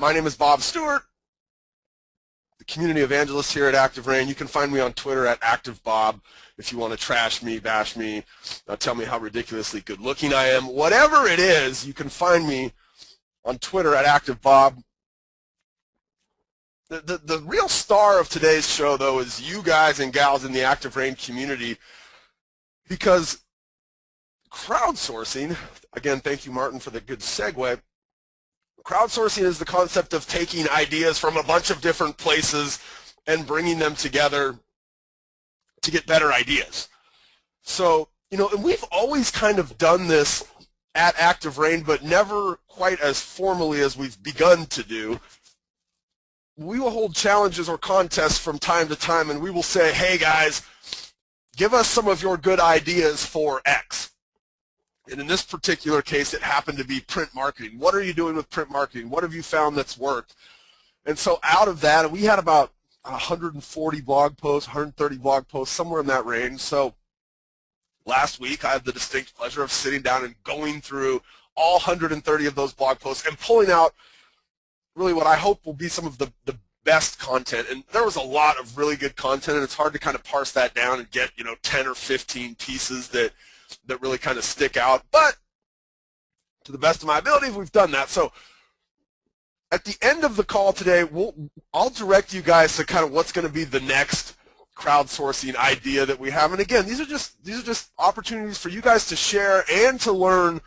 My name is Bob Stewart, the community evangelist here at ActiveRain. You can find me on Twitter at ActiveBob if you want to trash me, bash me, tell me how ridiculously good looking I am. Whatever it is, you can find me on Twitter at ActiveBob. The real star of today's show, though, is you guys and gals in the ActiveRain community, because crowdsourcing, again, thank you, Martin, for the good segue. Crowdsourcing is the concept of taking ideas from a bunch of different places and bringing them together to get better ideas. So, and we've always kind of done this at ActiveRain, but never quite as formally as we've begun to do. We will hold challenges or contests from time to time, and we will say, hey guys, give us some of your good ideas for X. And in this particular case, it happened to be print marketing. What are you doing with print marketing? What have you found that's worked? And so out of that, we had about 140 blog posts, 130 blog posts, somewhere in that range. So last week, I had the distinct pleasure of sitting down and going through all 130 of those blog posts and pulling out really what I hope will be some of the best content. And there was a lot of really good content, and it's hard to kind of parse that down and get 10 or 15 pieces that really kind of stick out. But to the best of my ability, we've done that. So at the end of the call today, I'll direct you guys to kind of what's going to be the next crowdsourcing idea that we have. And again, these are just opportunities for you guys to share and to learn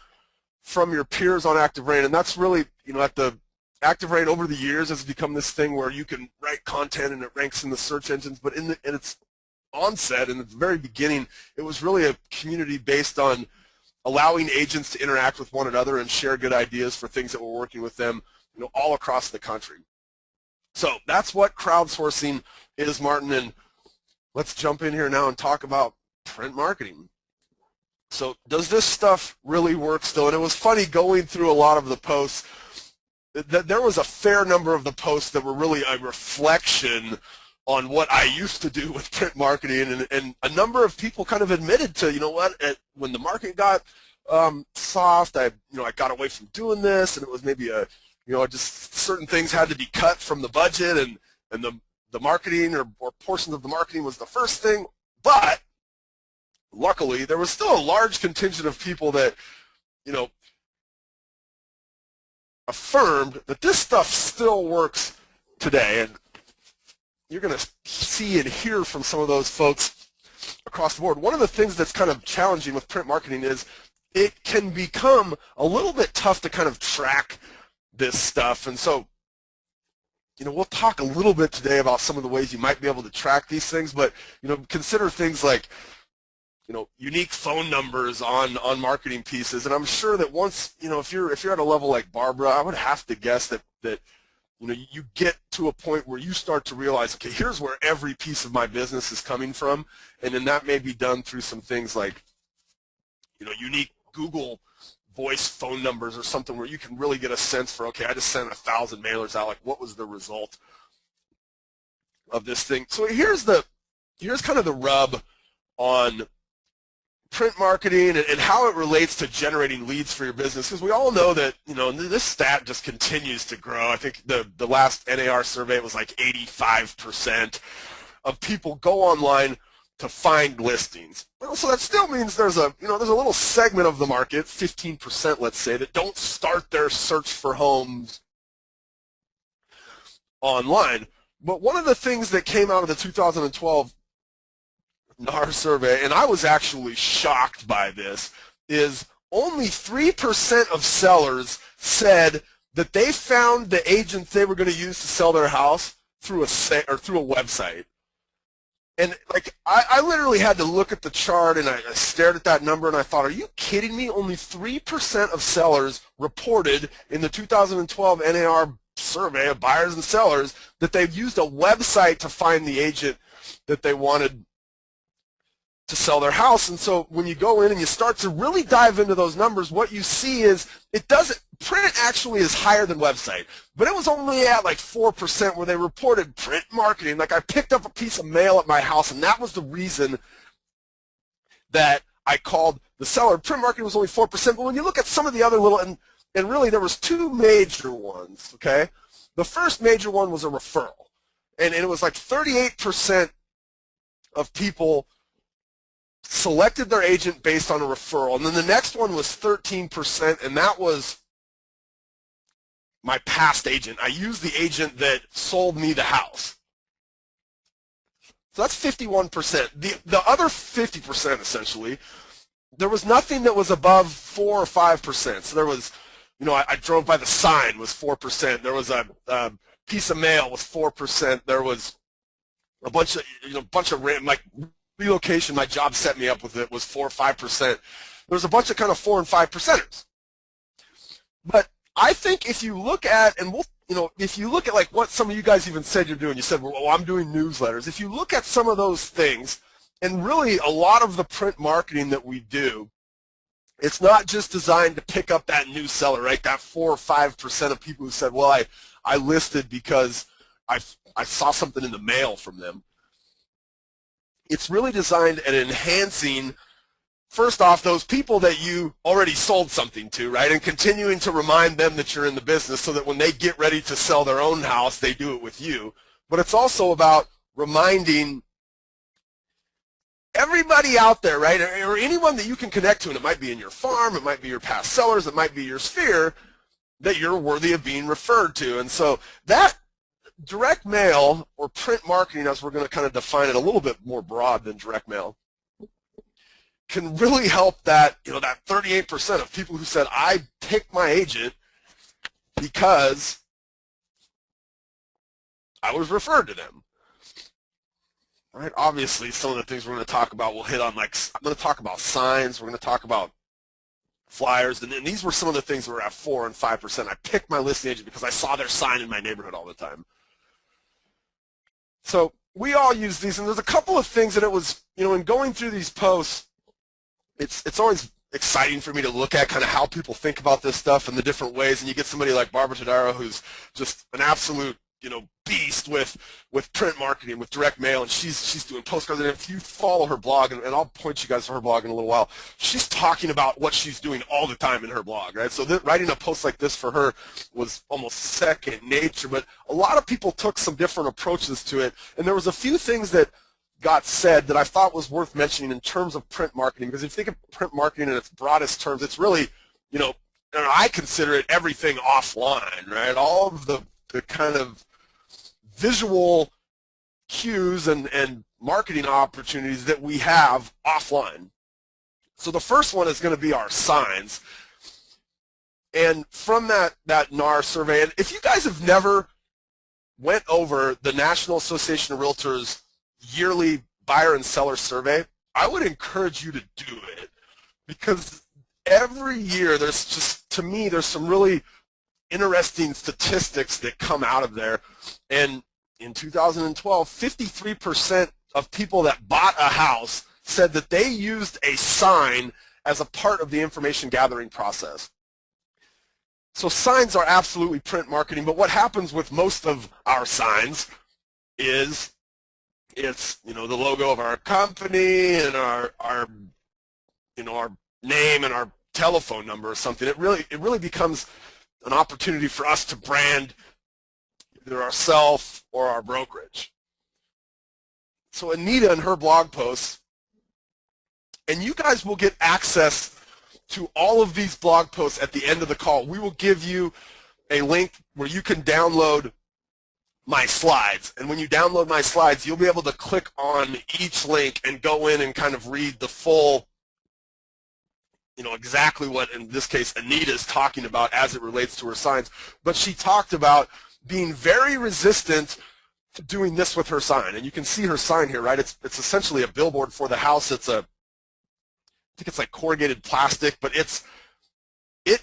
from your peers on ActiveRain. And that's really, at the ActiveRain over the years has become this thing where you can write content and it ranks in the search engines, but in its onset, in the very beginning, it was really a community based on allowing agents to interact with one another and share good ideas for things that were working with them, all across the country. So that's what crowdsourcing is, Martin, and let's jump in here now and talk about print marketing. So does this stuff really work still? And it was funny going through a lot of the posts. There was a fair number of the posts that were really a reflection on what I used to do with print marketing, and a number of people kind of admitted to, when the market got soft, I got away from doing this, and it was maybe just certain things had to be cut from the budget, and the marketing or portions of the marketing was the first thing. But luckily, there was still a large contingent of people that, affirmed that this stuff still works today. And you're going to see and hear from some of those folks across the board. One of the things that's kind of challenging with print marketing is it can become a little bit tough to kind of track this stuff. And so, we'll talk a little bit today about some of the ways you might be able to track these things, but, consider things like, unique phone numbers on marketing pieces. And I'm sure that once, if you're at a level like Barbara, I would have to guess that you get to a point where you start to realize, okay, here's where every piece of my business is coming from, and then that may be done through some things like, unique Google voice phone numbers or something where you can really get a sense for, okay, I just sent 1,000 mailers out, like what was the result of this thing? So here's kind of the rub on print marketing and how it relates to generating leads for your business, because we all know that this stat just continues to grow. I think the last NAR survey was like 85% of people go online to find listings. Well, so that still means there's a little segment of the market, 15%, let's say, that don't start their search for homes online. But one of the things that came out of the 2012 NAR survey, and I was actually shocked by this, is only 3% of sellers said that they found the agents they were going to use to sell their house through a website. And I literally had to look at the chart, and I stared at that number, and I thought, are you kidding me? Only 3% of sellers reported in the 2012 NAR survey of buyers and sellers that they've used a website to find the agent that they wanted to sell their house. And so when you go in and you start to really dive into those numbers, what you see is print actually is higher than website, but it was only at like 4% where they reported print marketing. Like I picked up a piece of mail at my house, and that was the reason that I called the seller. Print marketing was only 4%, but when you look at some of the other little, and really there was two major ones, okay? The first major one was a referral, and it was like 38% of people selected their agent based on a referral. And then the next one was 13%, and that was my past agent. I used the agent that sold me the house. So that's 51%. The other 50%, essentially, there was nothing that was above 4 or 5%. So there was, I drove by the sign was 4%. There was a piece of mail was 4%. There was a bunch of like relocation. My job set me up with it was 4 or 5%. There was a bunch of kind of 4 and 5%ers. But I think if you look at, and if you look at like what some of you guys even said you're doing, you said, well, I'm doing newsletters. If you look at some of those things, and really a lot of the print marketing that we do, it's not just designed to pick up that new seller, right? That 4 or 5% of people who said, well, I listed because I saw something in the mail from them. It's really designed at enhancing, first off, those people that you already sold something to, right? And continuing to remind them that you're in the business so that when they get ready to sell their own house, they do it with you. But it's also about reminding everybody out there, right, or anyone that you can connect to, and it might be in your farm, it might be your past sellers, it might be your sphere, that you're worthy of being referred to. And so that direct mail, or print marketing, as we're going to kind of define it a little bit more broad than direct mail, can really help that, that 38% of people who said, I picked my agent because I was referred to them. Right? Obviously, some of the things we're going to talk about will hit on, like, I'm going to talk about signs, we're going to talk about flyers, and these were some of the things that were at 4 and 5%. I picked my listing agent because I saw their sign in my neighborhood all the time. So we all use these, and there's a couple of things that it was, in going through these posts, it's always exciting for me to look at kind of how people think about this stuff and the different ways, and you get somebody like Barbara Tadaro who's just an absolute beast with print marketing, with direct mail, and she's doing postcards. And if you follow her blog, and I'll point you guys to her blog in a little while, she's talking about what she's doing all the time in her blog, right? So writing a post like this for her was almost second nature, but a lot of people took some different approaches to it, and there was a few things that got said that I thought was worth mentioning in terms of print marketing, because if you think of print marketing in its broadest terms, it's really, I consider it everything offline, right? All of the kind of visual cues and marketing opportunities that we have offline. So the first one is going to be our signs. And from that NAR survey, and if you guys have never went over the National Association of Realtors yearly buyer and seller survey, I would encourage you to do it, because every year there's just, to me, there's some really interesting statistics that come out of there. And in 2012, 53% of people that bought a house said that they used a sign as a part of the information gathering process. So signs are absolutely print marketing, but what happens with most of our signs is it's, the logo of our company and our name and our telephone number or something. It really becomes an opportunity for us to brand either ourselves or our brokerage. So Anita, in her blog posts, and you guys will get access to all of these blog posts at the end of the call. We will give you a link where you can download my slides, and when you download my slides, you'll be able to click on each link and go in and kind of read the full, exactly what, in this case, Anita is talking about as it relates to her signs. But she talked about being very resistant to doing this with her sign. And you can see her sign here, right? It's essentially a billboard for the house. I think it's like corrugated plastic, but it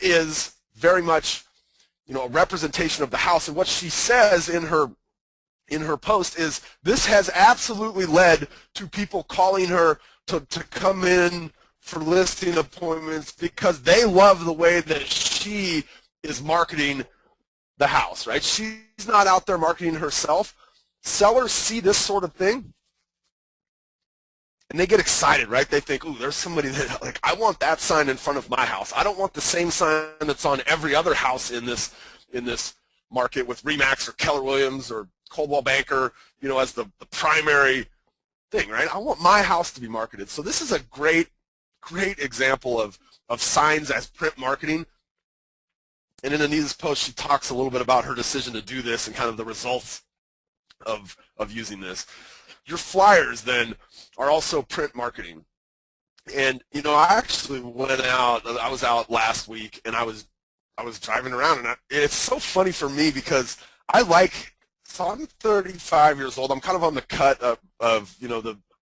is very much, a representation of the house. And what she says in her post is, this has absolutely led to people calling her to come in for listing appointments because they love the way that she is marketing the house, right? She's not out there marketing herself. Sellers see this sort of thing and they get excited, right? They think, ooh, there's somebody that, like, I want that sign in front of my house. I don't want the same sign that's on every other house in this market with Remax or Keller Williams or Coldwell Banker, you know, as the primary thing, right? I want my house to be marketed. So this is a great example of signs as print marketing. And in Anita's post, she talks a little bit about her decision to do this and kind of the results of using this. Your flyers then are also print marketing. And, you know, I actually went out, I was out last week, and I was driving around, and it's so funny for me because so I'm 35 years old. I'm kind of on the cut of you know,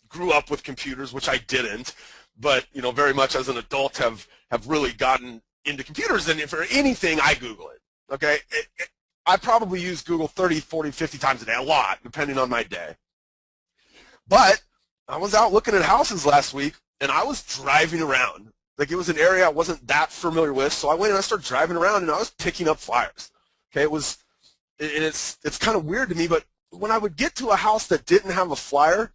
grew up with computers, which I didn't, but, you know, very much as an adult have really gotten into computers, and for anything, I Google it, okay? I probably use Google 30, 40, 50 times a day, a lot, depending on my day. But I was out looking at houses last week, and I was driving around. Like, it was an area I wasn't that familiar with, so I went and I started driving around, and I was picking up flyers. Okay, it's kind of weird to me, but when I would get to a house that didn't have a flyer,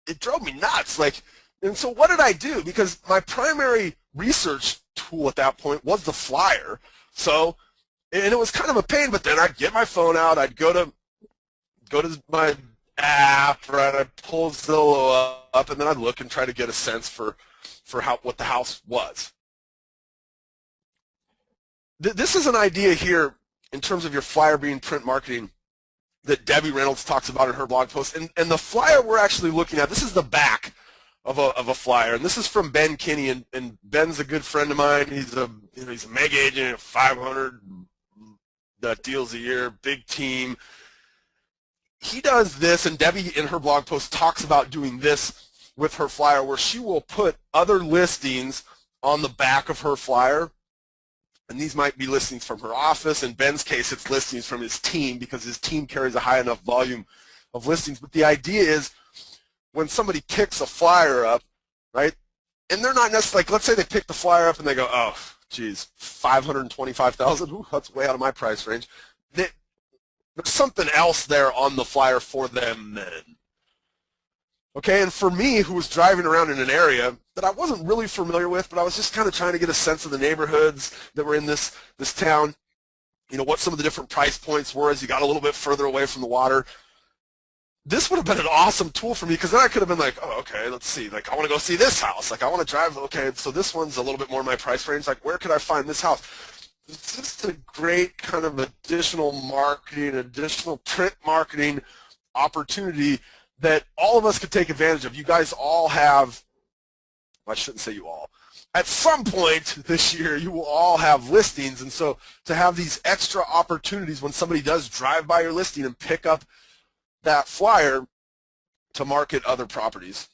it drove me nuts. Like, and so what did I do? Because my primary research tool at that point was the flyer. So, and it was kind of a pain, but then I'd get my phone out, I'd go to my app, right? I'd pull Zillow up, and then I'd look and try to get a sense for what the house was. This is an idea here in terms of your flyer being print marketing that Debbie Reynolds talks about in her blog post. And the flyer we're actually looking at, this is the back of a flyer, and this is from Ben Kinney, and Ben's a good friend of mine. He's a mega agent, 500 deals a year, big team. He does this, and Debbie in her blog post talks about doing this with her flyer, where she will put other listings on the back of her flyer, and these might be listings from her office. In Ben's case, it's listings from his team because his team carries a high enough volume of listings. But the idea is when somebody picks a flyer up, right, and they're not necessarily, like, let's say they pick the flyer up and they go, oh, geez, $525,000, ooh, that's way out of my price range. There's something else there on the flyer for them then. Okay, and for me, who was driving around in an area that I wasn't really familiar with, but I was just kind of trying to get a sense of the neighborhoods that were in this town, you know, what some of the different price points were as you got a little bit further away from the water. This would have been an awesome tool for me, because then I could have been like, oh, okay, let's see, like, I want to go see this house. Like, I want to drive, okay, so this one's a little bit more in my price range. Like, where could I find this house? It's just a great kind of additional marketing, additional print marketing opportunity that all of us could take advantage of. You guys all have, well, I shouldn't say you all. At some point this year, you will all have listings, and so to have these extra opportunities when somebody does drive by your listing and pick up that flyer to market other properties.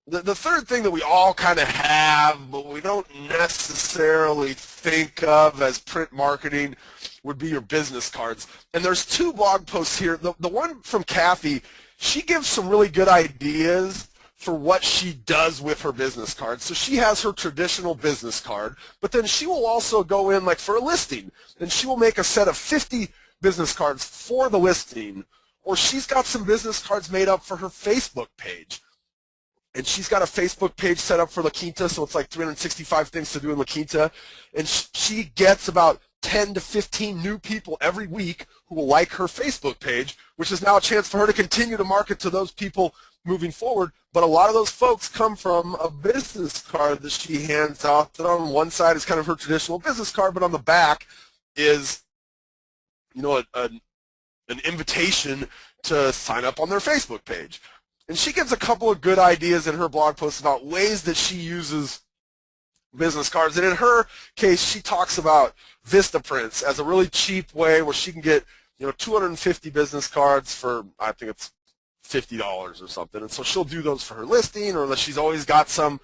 The third thing that we all kind of have, but we don't necessarily think of as print marketing, would be your business cards. And there's two blog posts here. The one from Kathy, she gives some really good ideas for what she does with her business cards. So she has her traditional business card, but then she will also go in, like, for a listing, and she will make a set of 50 business cards for the listing, or she's got some business cards made up for her Facebook page. And she's got a Facebook page set up for La Quinta, so it's like 365 things to do in La Quinta. And she gets about 10 to 15 new people every week who will like her Facebook page, which is now a chance for her to continue to market to those people moving forward. But a lot of those folks come from a business card that she hands out, that on one side is kind of her traditional business card, but on the back is, you know, an invitation to sign up on their Facebook page. And she gives a couple of good ideas in her blog post about ways that she uses business cards. And in her case, she talks about Vistaprints as a really cheap way where she can get, you know, 250 business cards for, I think it's $50 or something. And so she'll do those for her listing, or she's always got some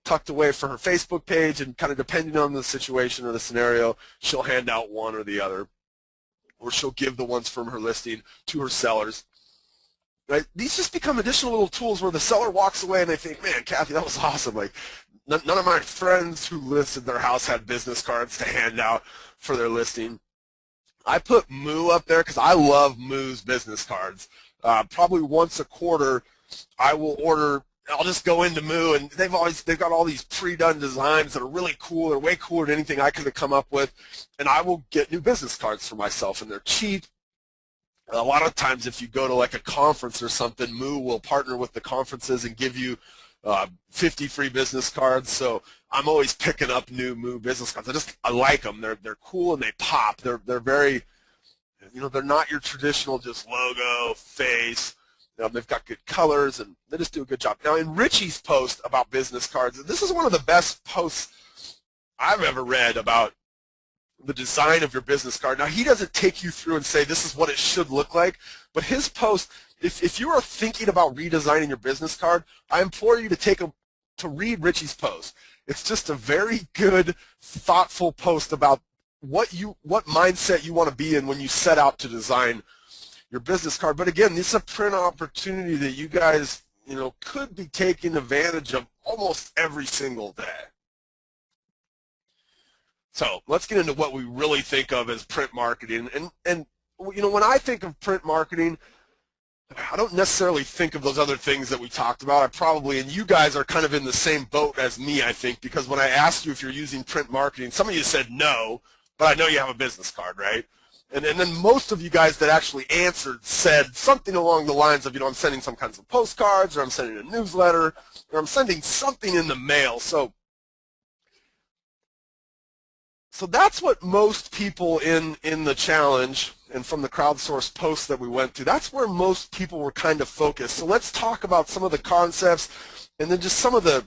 tucked away for her Facebook page, and kind of depending on the situation or the scenario, she'll hand out one or the other, or she'll give the ones from her listing to her sellers. Right? These just become additional little tools where the seller walks away and they think, man, Kathy, that was awesome. Like, none of my friends who listed their house had business cards to hand out for their listing. I put Moo up there because I love Moo's business cards. Probably once a quarter, I will order I'll just go into Moo, and they've got all these pre-done designs that are really cool. They're way cooler than anything I could have come up with, and I will get new business cards for myself, and they're cheap. A lot of times if you go to like a conference or something, Moo will partner with the conferences and give you 50 free business cards. So I'm always picking up new Moo business cards. I like them. They're cool and they pop. They're very, they're not your traditional just logo, face. They've got good colors, and they just do a good job. Now, in Richie's post about business cards, this is one of the best posts I've ever read about the design of your business card. Now, he doesn't take you through and say this is what it should look like, but his post, if you are thinking about redesigning your business card, I implore you to read Richie's post. It's just a very good, thoughtful post about what mindset you want to be in when you set out to design your business card. But again, this is a print opportunity that you guys, could be taking advantage of almost every single day. So let's get into what we really think of as print marketing. And when I think of print marketing, I don't necessarily think of those other things that we talked about. And you guys are kind of in the same boat as me, I think, because when I asked you if you're using print marketing, some of you said no, but I know you have a business card, right? And then most of you guys that actually answered said something along the lines of, I'm sending some kinds of postcards, or I'm sending a newsletter, or I'm sending something in the mail. So that's what most people in the challenge and from the crowdsourced posts that we went to, that's where most people were kind of focused. So let's talk about some of the concepts and then just some of the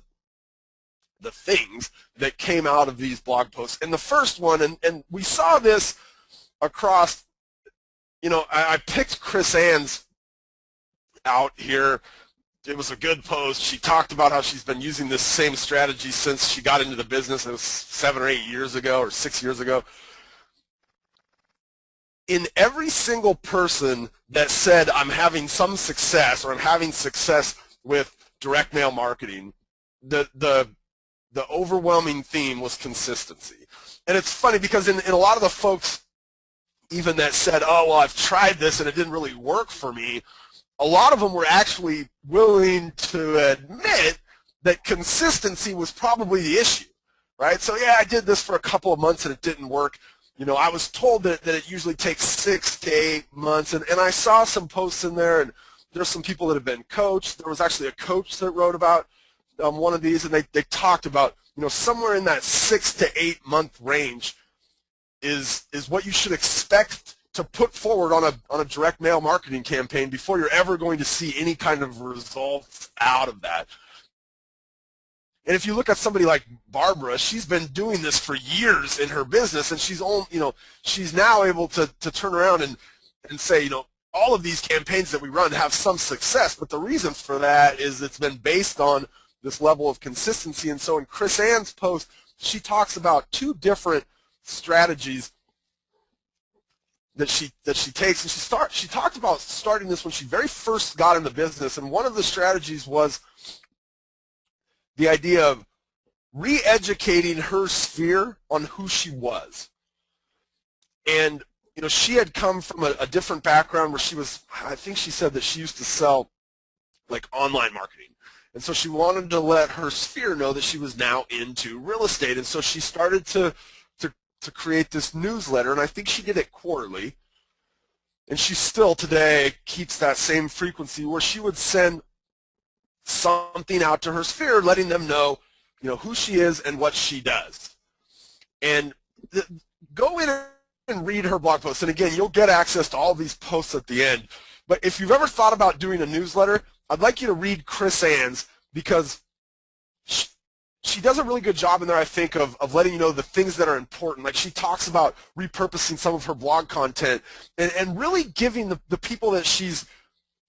things that came out of these blog posts. And the first one, and we saw this across, I picked Chris Ann's out here. It was a good post. She talked about how she's been using this same strategy since she got into the business. It was 7 or 8 years ago or 6 years ago. In every single person that said, I'm having some success or I'm having success with direct mail marketing, the overwhelming theme was consistency. And it's funny because in a lot of the folks even that said, oh, well, I've tried this and it didn't really work for me, a lot of them were actually willing to admit that consistency was probably the issue, right? So, yeah, I did this for a couple of months and it didn't work. I was told that it usually takes 6 to 8 months, and I saw some posts in there, and there's some people that have been coached. There was actually a coach that wrote about one of these, and they talked about, somewhere in that 6 to 8 month range is what you should expect to put forward on a direct mail marketing campaign before you're ever going to see any kind of results out of that. And if you look at somebody like Barbara, she's been doing this for years in her business, and she's now able to turn around and say, all of these campaigns that we run have some success, but the reason for that is it's been based on this level of consistency. And so in Chris Ann's post, she talks about 2 different strategies that she takes, and she talked about starting this when she very first got in the business, and one of the strategies was the idea of re-educating her sphere on who she was. And she had come from a different background where I think she said that she used to sell like online marketing, and so she wanted to let her sphere know that she was now into real estate, and so she started to create this newsletter, and I think she did it quarterly, and she still today keeps that same frequency where she would send something out to her sphere, letting them know, who she is and what she does. And go in and read her blog post, and again, you'll get access to all these posts at the end. But if you've ever thought about doing a newsletter, I'd like you to read Chris Ann's, because she does a really good job in there, I think, of letting you know the things that are important. Like, she talks about repurposing some of her blog content and really giving the people that she's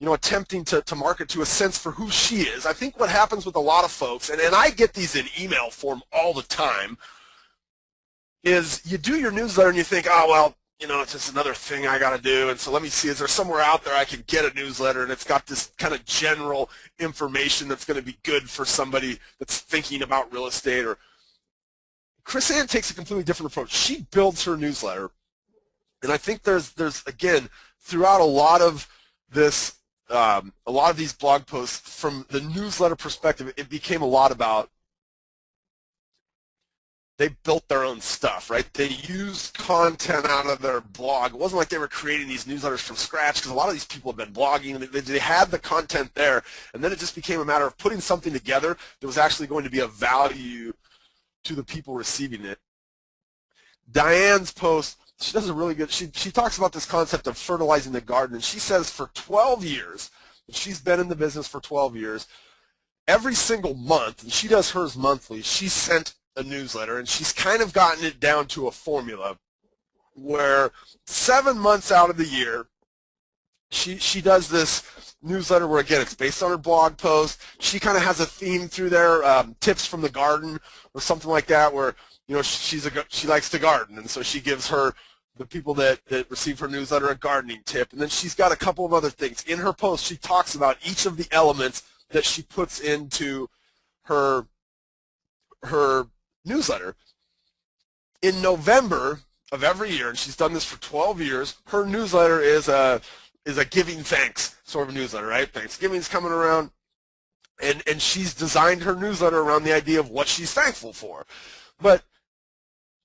attempting to market to a sense for who she is. I think what happens with a lot of folks, and I get these in email form all the time, is you do your newsletter and you think, oh, well, it's just another thing I got to do, and so let me see, is there somewhere out there I can get a newsletter and it's got this kind of general information that's going to be good for somebody that's thinking about real estate? Or Chris Ann takes a completely different approach. She builds her newsletter, and I think there's again, throughout a lot of this a lot of these blog posts from the newsletter perspective, it became a lot about they built their own stuff, right? They used content out of their blog. It wasn't like they were creating these newsletters from scratch, because a lot of these people have been blogging. They had the content there, and then it just became a matter of putting something together that was actually going to be of value to the people receiving it. Diane's post, she does a really good, she talks about this concept of fertilizing the garden, and she says for 12 years, she's been in the business for 12 years, every single month, and she does hers monthly, she sent a newsletter, and she's kind of gotten it down to a formula where 7 months out of the year, she does this newsletter where, again, it's based on her blog post. She kind of has a theme through there, tips from the garden or something like that, where, you know, she likes to garden, and so she gives the people that receive her newsletter a gardening tip. And then she's got a couple of other things. In her post, she talks about each of the elements that she puts into her newsletter. In November of every year, and she's done this for 12 years, her newsletter is a giving thanks sort of newsletter, right? Thanksgiving's coming around, and she's designed her newsletter around the idea of what she's thankful for. But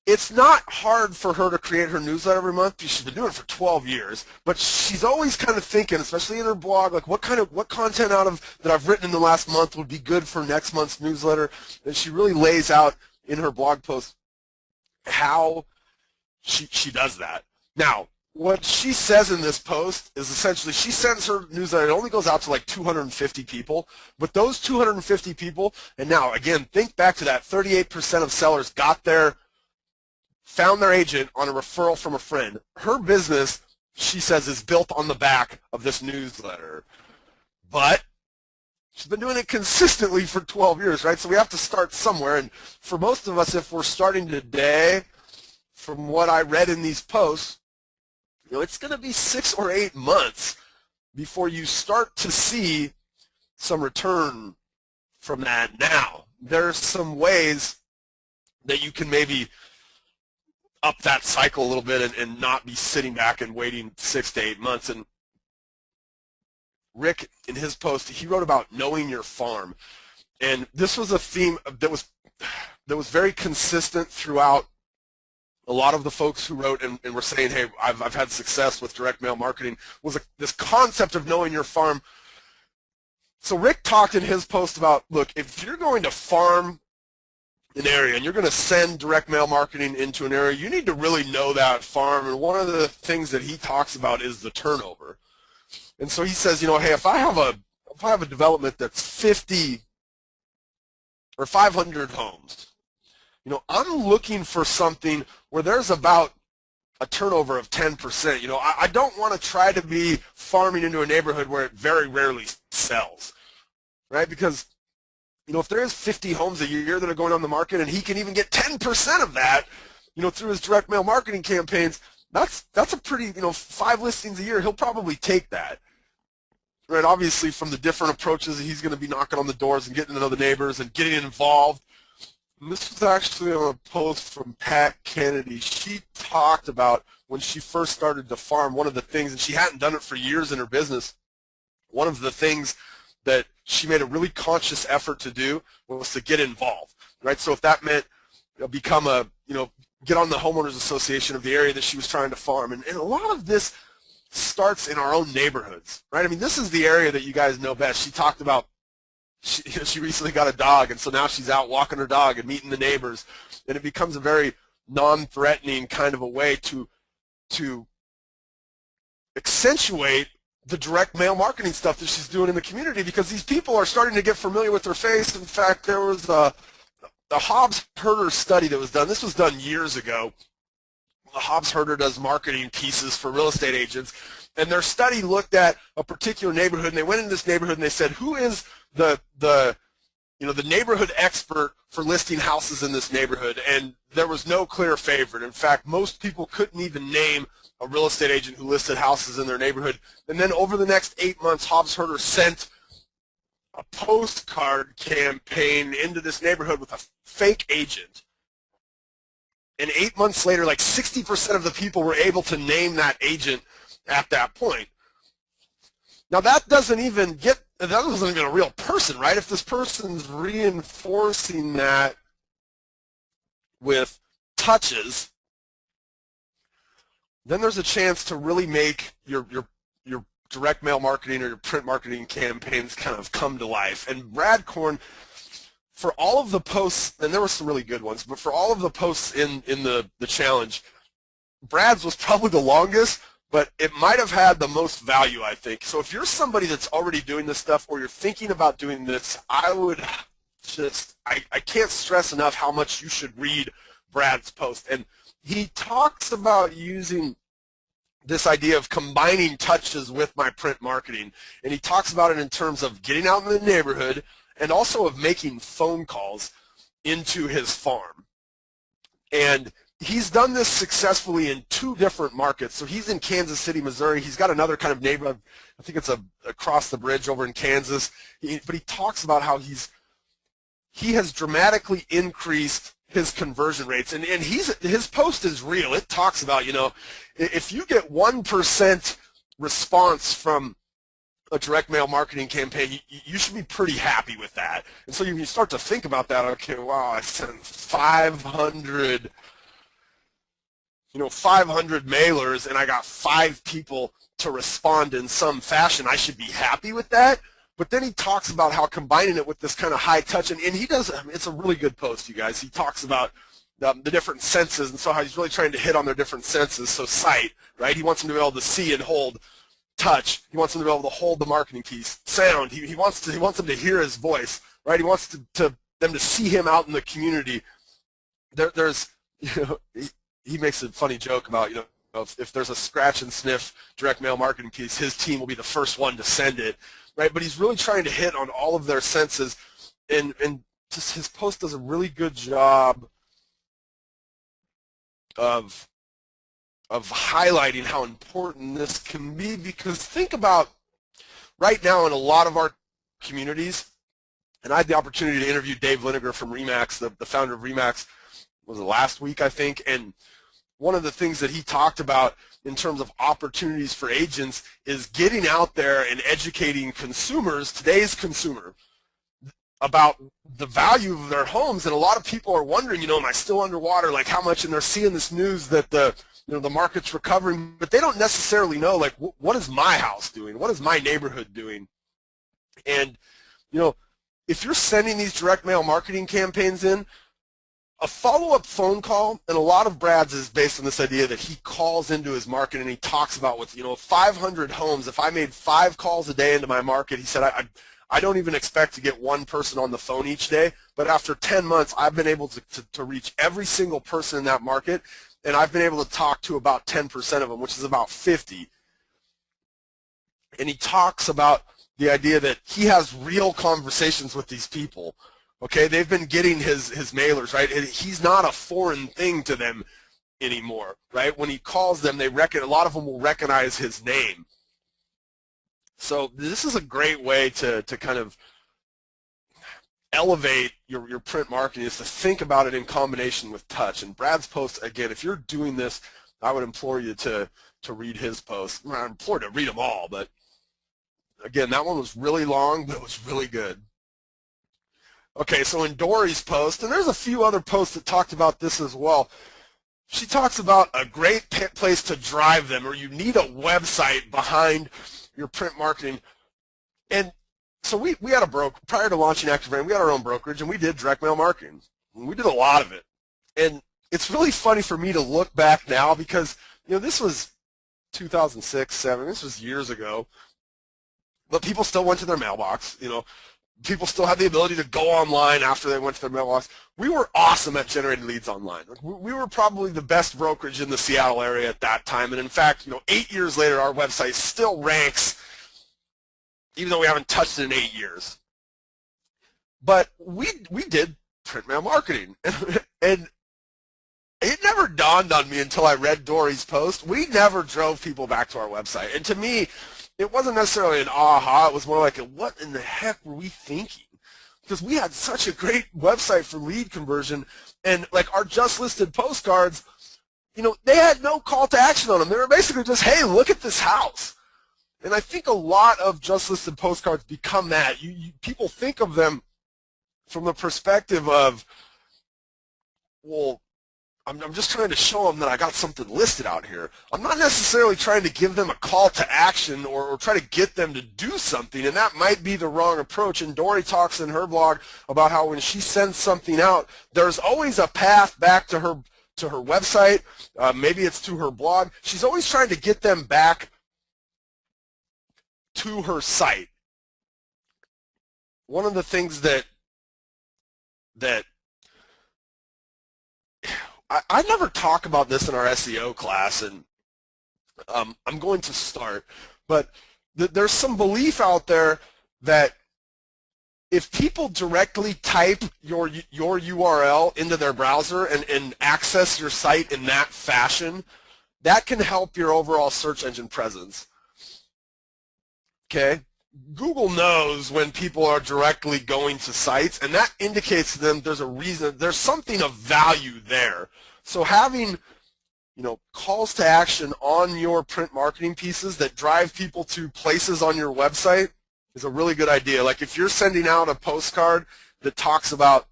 it's not hard for her to create her newsletter every month, because she's been doing it for 12 years, but she's always kind of thinking, especially in her blog, like what content that I've written in the last month would be good for next month's newsletter. And she really lays out in her blog post how she does that. Now, what she says in this post is essentially she sends her newsletter, it only goes out to like 250 people, but those 250 people, and now again, think back to that 38% of sellers found their agent on a referral from a friend. Her business, she says, is built on the back of this newsletter. But she's been doing it consistently for 12 years, right? So we have to start somewhere. And for most of us, if we're starting today, from what I read in these posts, you know, it's going to be 6 or 8 months before you start to see some return from that. Now, there's some ways that you can maybe up that cycle a little bit and not be sitting back and waiting 6 to 8 months. And Rick, in his post, he wrote about knowing your farm. And this was a theme that was very consistent throughout a lot of the folks who wrote and were saying, hey, I've had success with direct mail marketing, was this concept of knowing your farm. So Rick talked in his post about, look, if you're going to farm an area and you're going to send direct mail marketing into an area, you need to really know that farm. And one of the things that he talks about is the turnover. And so he says, you know, hey, if I have a development that's 50 or 500 homes, you know, I'm looking for something where there's about a turnover of 10%. You know, I don't want to try to be farming into a neighborhood where it very rarely sells, right? Because, you know, if there is 50 homes a year that are going on the market and he can even get 10% of that, you know, through his direct mail marketing campaigns, that's a pretty, you know, 5 listings a year, he'll probably take that. Right, obviously from the different approaches, he's going to be knocking on the doors and getting to know the neighbors and getting involved. And this was actually on a post from Pat Kennedy. She talked about when she first started to farm, one of the things, and she hadn't done it for years in her business, one of the things that she made a really conscious effort to do was to get involved, right? So if that meant, you know, get on the homeowners association of the area that she was trying to farm. And a lot of this starts in our own neighborhoods, right? I mean, this is the area that you guys know best. She talked about she recently got a dog, and so now she's out walking her dog and meeting the neighbors, and it becomes a very non-threatening kind of a way to accentuate the direct mail marketing stuff that she's doing in the community, because these people are starting to get familiar with her face. In fact, there was a Hobbs-Herder study that was done. This was done years ago. The Hobbs-Herder does marketing pieces for real estate agents, and their study looked at a particular neighborhood, and they went into this neighborhood and they said, who is the neighborhood expert for listing houses in this neighborhood? And there was no clear favorite. In fact, most people couldn't even name a real estate agent who listed houses in their neighborhood. And then over the next 8 months, Hobbs-Herder sent a postcard campaign into this neighborhood with a fake agent. And 8 months later, like 60% of the people were able to name that agent at that point. Now that wasn't even a real person, right? If this person's reinforcing that with touches, then there's a chance to really make your direct mail marketing or your print marketing campaigns kind of come to life. And Brad Korn, for all of the posts, and there were some really good ones, but for all of the posts in the challenge, Brad's was probably the longest, but it might have had the most value, I think. So if you're somebody that's already doing this stuff or you're thinking about doing this, I would I can't stress enough how much you should read Brad's post. And he talks about using this idea of combining touches with my print marketing. And he talks about it in terms of getting out in the neighborhood and also of making phone calls into his farm. And he's done this successfully in 2 different markets. So he's in Kansas City, Missouri. He's got another kind of neighborhood, I think it's across the bridge over in Kansas. But he talks about how he has dramatically increased his conversion rates. And his post is real. It talks about, if you get 1% response from a direct mail marketing campaign, you should be pretty happy with that. And so you start to think about that, okay, wow, I sent 500 mailers and I got 5 people to respond in some fashion. I should be happy with that. But then he talks about how combining it with this kind of high touch, and he does, it's a really good post, you guys. He talks about the different senses, and so how he's really trying to hit on their different senses. So sight, right? He wants them to be able to see and hold. Touch, he wants them to be able to hold the marketing piece. Sound, he wants them to hear his voice, right? He wants them to see him out in the community. There's, he makes a funny joke about, if there's a scratch and sniff direct mail marketing piece, his team will be the first one to send it, right? But he's really trying to hit on all of their senses, and just his post does a really good job of highlighting how important this can be, because think about right now in a lot of our communities, and I had the opportunity to interview Dave Liniger from Remax, the founder of Remax, was it last week, I think, and one of the things that he talked about in terms of opportunities for agents is getting out there and educating consumers, today's consumer, about the value of their homes. And a lot of people are wondering, am I still underwater? Like how much? And they're seeing this news that the market's recovering, but they don't necessarily know, like, what is my house doing? What is my neighborhood doing? And, if you're sending these direct mail marketing campaigns in, a follow-up phone call, and a lot of Brad's is based on this idea that he calls into his market and he talks about with, 500 homes, if I made 5 calls a day into my market, he said, I don't even expect to get 1 person on the phone each day, but after 10 months, I've been able to reach every single person in that market, and I've been able to talk to about 10% of them, which is about 50. And he talks about the idea that he has real conversations with these people. Okay, they've been getting his mailers, right? And he's not a foreign thing to them anymore, right? When he calls them, a lot of them will recognize his name. So this is a great way to kind of elevate your print marketing, is to think about it in combination with touch. And Brad's post, again, if you're doing this, I would implore you to read his post. I implore you to read them all, but again, that one was really long, but it was really good. Okay, so in Dory's post, and there's a few other posts that talked about this as well, she talks about a great place to drive them, or you need a website behind your print marketing. And so we had a broker, prior to launching ActiveRain, we had our own brokerage, and we did direct mail marketing. And we did a lot of it. And it's really funny for me to look back now because, this was 2006, 2007, this was years ago. But people still went to their mailbox, People still had the ability to go online after they went to their mailbox. We were awesome at generating leads online. We were probably the best brokerage in the Seattle area at that time. And in fact, 8 years later, our website still ranks, even though we haven't touched it in 8 years. But we did print mail marketing. And it never dawned on me until I read Dory's post. We never drove people back to our website. And to me, it wasn't necessarily an aha, it was more like what in the heck were we thinking? Because we had such a great website for lead conversion, and like our just listed postcards, they had no call to action on them. They were basically just, hey, look at this house. And I think a lot of just listed postcards become that. People think of them from the perspective of, well, I'm just trying to show them that I got something listed out here. I'm not necessarily trying to give them a call to action or try to get them to do something, and that might be the wrong approach. And Dory talks in her blog about how when she sends something out, there's always a path back to her website. Maybe it's to her blog. She's always trying to get them back to her site. One of the things that I never talk about this in our SEO class, and I'm going to start, but there's some belief out there that if people directly type your URL into their browser and access your site in that fashion, that can help your overall search engine presence. Okay? Google knows when people are directly going to sites, and that indicates to them there's a reason, there's something of value there. So having, calls to action on your print marketing pieces that drive people to places on your website is a really good idea. Like if you're sending out a postcard that talks about,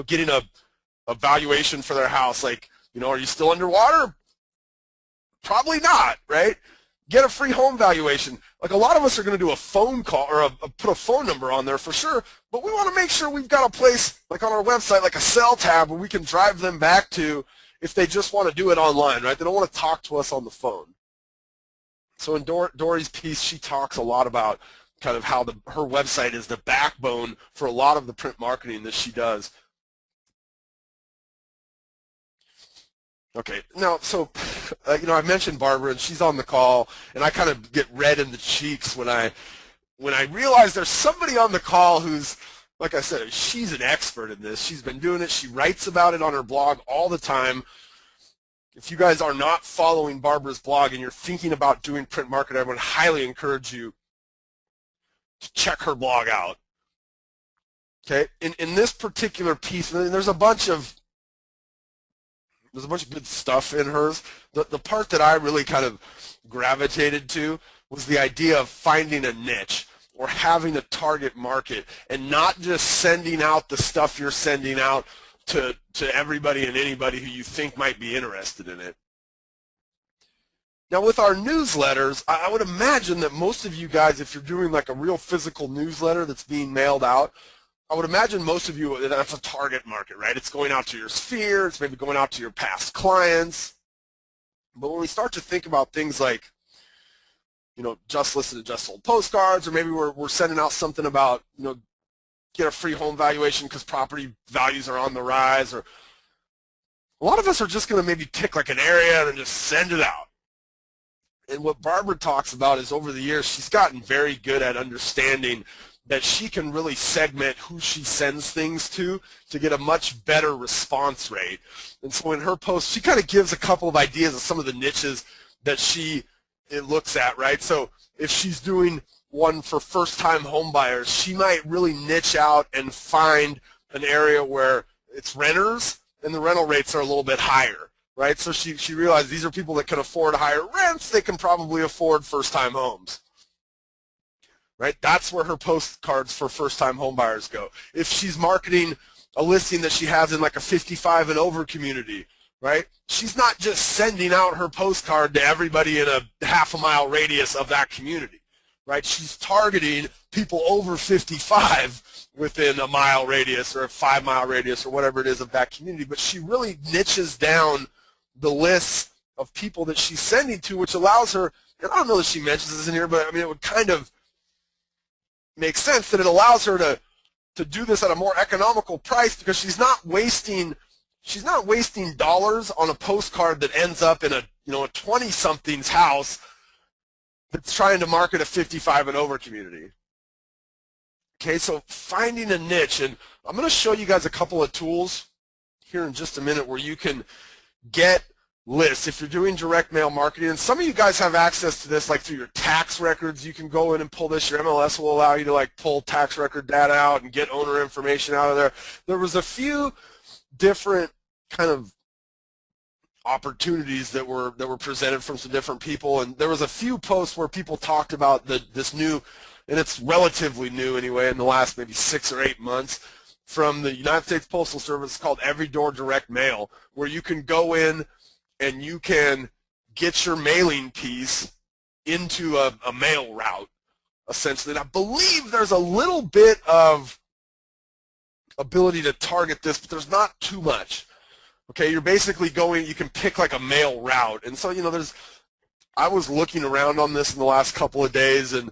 getting a valuation for their house, like, are you still underwater? Probably not, right? Get a free home valuation. Like a lot of us are going to do a phone call or put a phone number on there for sure, but we want to make sure we've got a place like on our website, like a sell tab where we can drive them back to if they just want to do it online, right? They don't want to talk to us on the phone. So in Dory's piece, she talks a lot about kind of how her website is the backbone for a lot of the print marketing that she does. Okay, now, so, I mentioned Barbara, and she's on the call, and I kind of get red in the cheeks when I realize there's somebody on the call who's, like I said, she's an expert in this. She's been doing it. She writes about it on her blog all the time. If you guys are not following Barbara's blog and you're thinking about doing print marketing, I would highly encourage you to check her blog out. Okay, in this particular piece, and there's a bunch of good stuff in hers. The part that I really kind of gravitated to was the idea of finding a niche or having a target market and not just sending out the stuff you're sending out to everybody and anybody who you think might be interested in it. Now with our newsletters, I would imagine that most of you guys, if you're doing like a real physical newsletter that's being mailed out, I would imagine most of you, that's a target market, right? It's going out to your sphere, it's maybe going out to your past clients. But when we start to think about things like, just listed and just sold postcards, or maybe we're sending out something about, get a free home valuation because property values are on the rise, or a lot of us are just going to maybe pick like an area and then just send it out. And what Barbara talks about is over the years, she's gotten very good at understanding that she can really segment who she sends things to get a much better response rate. And so in her post, she kind of gives a couple of ideas of some of the niches that it looks at, right? So if she's doing one for first-time home buyers, she might really niche out and find an area where it's renters and the rental rates are a little bit higher, right? So she realized these are people that can afford higher rents, they can probably afford first-time homes. Right? That's where her postcards for first-time homebuyers go. If she's marketing a listing that she has in like a 55 and over community, right? She's not just sending out her postcard to everybody in a half-a-mile radius of that community, right? She's targeting people over 55 within a mile radius or a 5-mile radius or whatever it is of that community, but she really niches down the lists of people that she's sending to, which allows her, and I don't know that she mentions this in here, but I mean it would kind of makes sense that it allows her to do this at a more economical price because she's not wasting dollars on a postcard that ends up in a 20-something's house that's trying to market a 55 and over community. Okay, so finding a niche, and I'm going to show you guys a couple of tools here in just a minute where you can get lists if you're doing direct mail marketing. And some of you guys have access to this like through your tax records. You can go in and pull this. Your MLS will allow you to like pull tax record data out and get owner information out of there. There was a few different kind of opportunities that were presented from some different people. And there was a few posts where people talked about this new, and it's relatively new anyway, in the last maybe 6 or 8 months, from the United States Postal Service called Every Door Direct Mail, where you can go in and you can get your mailing piece into a mail route, essentially. And I believe there's a little bit of ability to target this, but there's not too much. Okay, you're basically going, you can pick like a mail route. And so, I was looking around on this in the last couple of days, and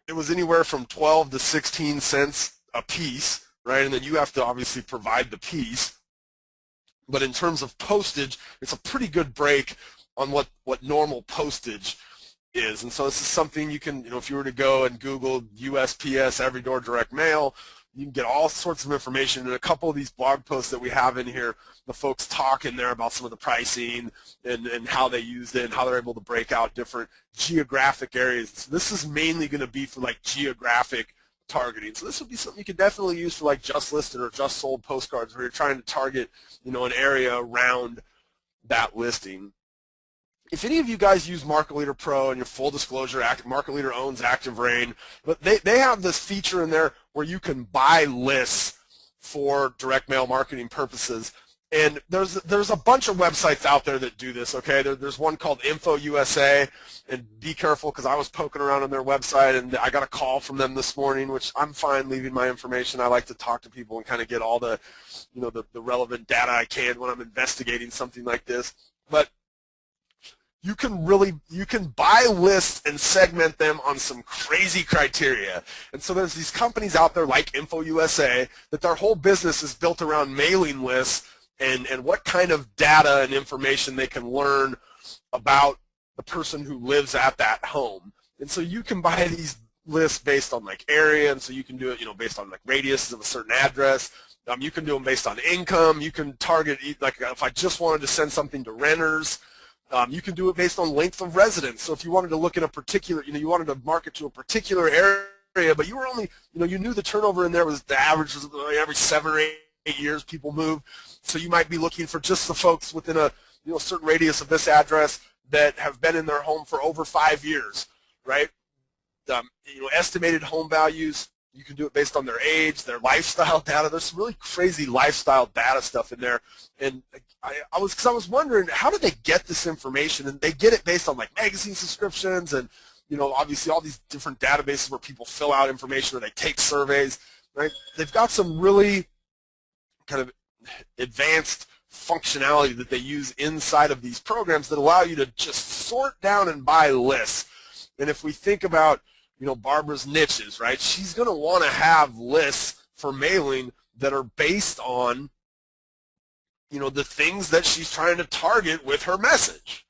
it was anywhere from 12 to 16 cents a piece, right? And then you have to obviously provide the piece. But in terms of postage, it's a pretty good break on what normal postage is. And so this is something you can, if you were to go and Google USPS Every Door Direct Mail, you can get all sorts of information. And a couple of these blog posts that we have in here, the folks talk in there about some of the pricing and how they used it and how they're able to break out different geographic areas. So this is mainly going to be for like geographic targeting. So this would be something you could definitely use for like just listed or just sold postcards where you're trying to target, an area around that listing. If any of you guys use Market Leader Pro, and your full disclosure, Market Leader owns ActiveRain, but they have this feature in there where you can buy lists for direct mail marketing purposes. And there's a bunch of websites out there that do this, okay? There's one called Info USA, and be careful because I was poking around on their website and I got a call from them this morning, which I'm fine leaving my information. I like to talk to people and kind of get all the, the relevant data I can when I'm investigating something like this. But you can buy lists and segment them on some crazy criteria. And so there's these companies out there like Info USA that their whole business is built around mailing lists and what kind of data and information they can learn about the person who lives at that home. And so you can buy these lists based on like area, and so you can do it, based on like radiuses of a certain address. You can do them based on income. You can target, like if I just wanted to send something to renters, you can do it based on length of residence. So if you wanted to look at a particular, you wanted to market to a particular area, but you were only, you knew the turnover in there was the average was every 7 or 8 years people move. So you might be looking for just the folks within a certain radius of this address that have been in their home for over 5 years, right? Estimated home values. You can do it based on their age, their lifestyle data. There's some really crazy lifestyle data stuff in there. And I was wondering, how did they get this information? And they get it based on like magazine subscriptions and, obviously all these different databases where people fill out information or they take surveys, right? They've got some really kind of advanced functionality that they use inside of these programs that allow you to just sort down and buy lists. And if we think about Barbara's niches, right? She's going to want to have lists for mailing that are based on, the things that she's trying to target with her message.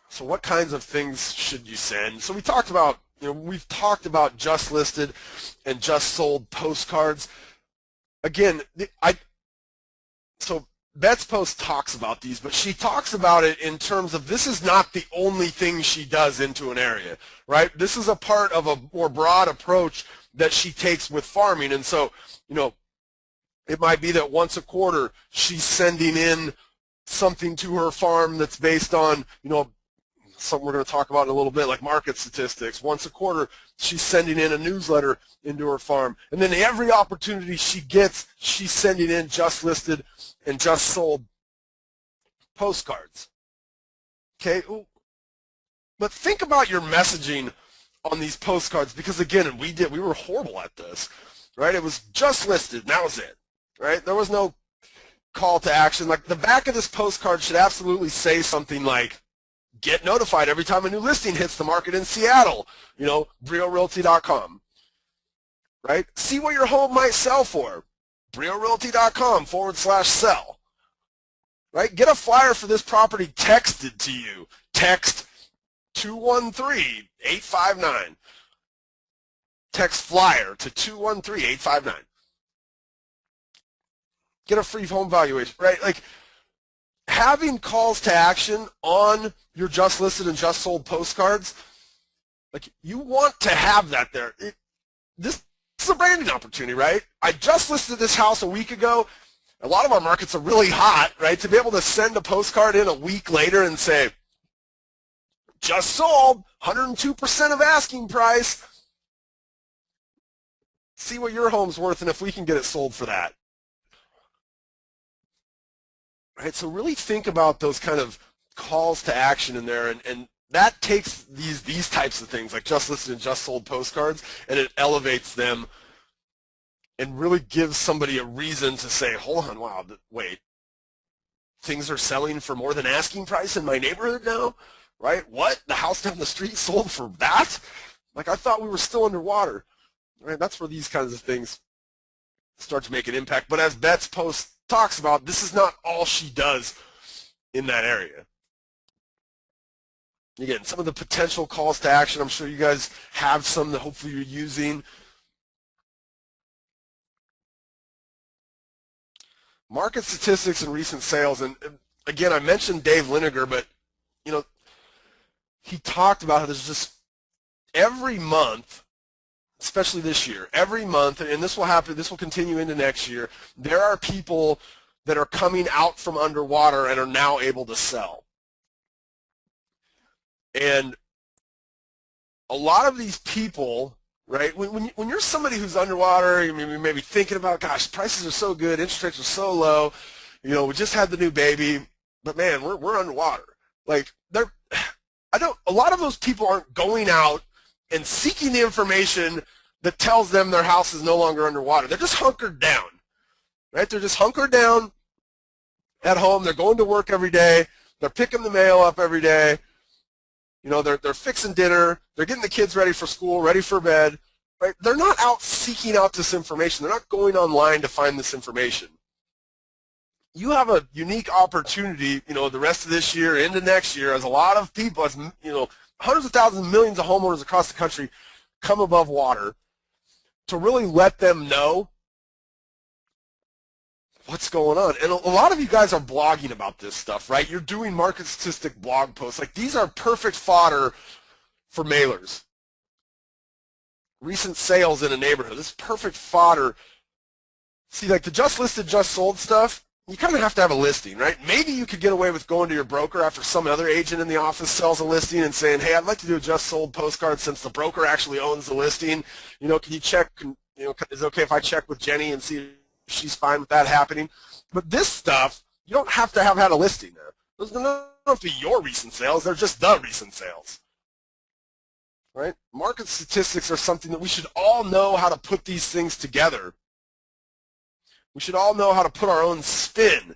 So what kinds of things should you send? So we talked about, we've talked about just listed and just sold postcards. Again, so Beth's post talks about these, but she talks about it in terms of this is not the only thing she does into an area, right? This is a part of a more broad approach that she takes with farming. And so, it might be that once a quarter she's sending in something to her farm that's based on, something we're going to talk about in a little bit, like market statistics. Once a quarter, she's sending in a newsletter into her farm. And then every opportunity she gets, she's sending in just listed and just sold postcards. Okay? But think about your messaging on these postcards, because again, we were horrible at this, right? It was just listed, and that was it, right? There was no call to action. Like the back of this postcard should absolutely say something like, get notified every time a new listing hits the market in Seattle, BrioRealty.com, right? See what your home might sell for, BrioRealty.com/sell, right? Get a flyer for this property texted to you. Text 213-859. Text flyer to 213-859. Get a free home valuation, right? Like, having calls to action on your just listed and just sold postcards, like you want to have that there. This It's a branding opportunity, right? I just listed this house a week ago. A lot of our markets are really hot, right? To be able to send a postcard in a week later and say, just sold, 102% of asking price. See what your home's worth and if we can get it sold for that. Right? So really think about those kind of calls to action in there, and that takes these types of things like just listed and just sold postcards, and it elevates them and really gives somebody a reason to say, hold on, wow, wait, things are selling for more than asking price in my neighborhood now, right? What? The house down the street sold for that? Like, I thought we were still underwater, right? That's where these kinds of things start to make an impact. But as Beth's post talks about, this is not all she does in that area. Again, some of the potential calls to action, I'm sure you guys have some that hopefully you're using. Market statistics and recent sales, and again, I mentioned Dave Liniger, but you know, he talked about how there's just every month, especially this year, every month, and this will happen, this will continue into next year, there are people that are coming out from underwater and are now able to sell. And a lot of these people, right, when you're somebody who's underwater, you may be thinking about, gosh, prices are so good, interest rates are so low, you know, we just had the new baby, but man, we're underwater. Like, a lot of those people aren't going out and seeking the information that tells them their house is no longer underwater. They're just hunkered down, right? They're just hunkered down at home. They're going to work every day. They're picking the mail up every day. You know, they're fixing dinner. They're getting the kids ready for school, ready for bed, right? They're not out seeking out this information. They're not going online to find this information. You have a unique opportunity, you know, the rest of this year into next year, as a lot of people, as you know, hundreds of thousands, millions of homeowners across the country come above water, to really let them know what's going on. And a lot of you guys are blogging about this stuff, right? You're doing market statistic blog posts. Like, these are perfect fodder for mailers. Recent sales in a neighborhood, this is perfect fodder. See, like the just listed, just sold stuff, you kind of have to have a listing, right? Maybe you could get away with going to your broker after some other agent in the office sells a listing and saying, hey, I'd like to do a just sold postcard since the broker actually owns the listing. You know, can you check, you know, is it okay if I check with Jenny and see if she's fine with that happening? But this stuff, you don't have to have had a listing there. Those don't have to be your recent sales. They're just the recent sales, right? Market statistics are something that we should all know how to put these things together. We should all know how to put our own spin,